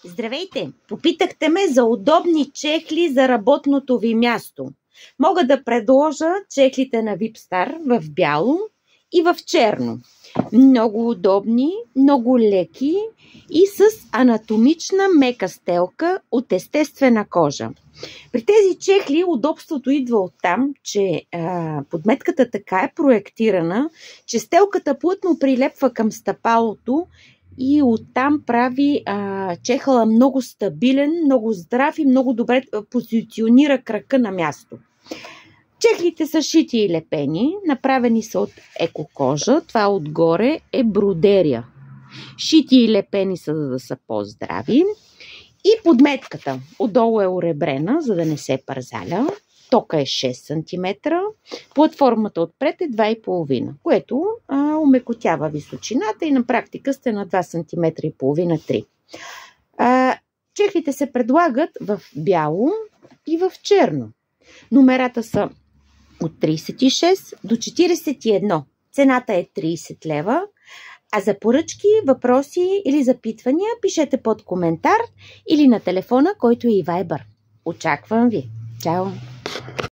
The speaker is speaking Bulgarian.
Здравейте! Попитахте ме за удобни чехли за работното ви място. Мога да предложа чехлите на Vipstar в бяло и в черно. Много удобни, много леки и с анатомична мека стелка от естествена кожа. При тези чехли удобството идва от там, че подметката така е проектирана, че стелката плътно прилепва към стъпалото и оттам прави чехъла много стабилен, много здрав и много добре позиционира крака на място. Чехлите са шити и лепени, направени са от екокожа, това отгоре е бродерия. Шити и лепени са, за да са по-здрави. И подметката отдолу е оребрена, за да не се парзаля. Тока е 6 см, платформата отпред е 2,5 см, което омекотява височината и на практика сте на 2,5 см 3. Чехлите се предлагат в бяло и в черно. Номерата са от 36 до 41. Цената е 30 лева. А за поръчки, въпроси или запитвания пишете под коментар или на телефона, който е и Viber. Очаквам ви! Чао!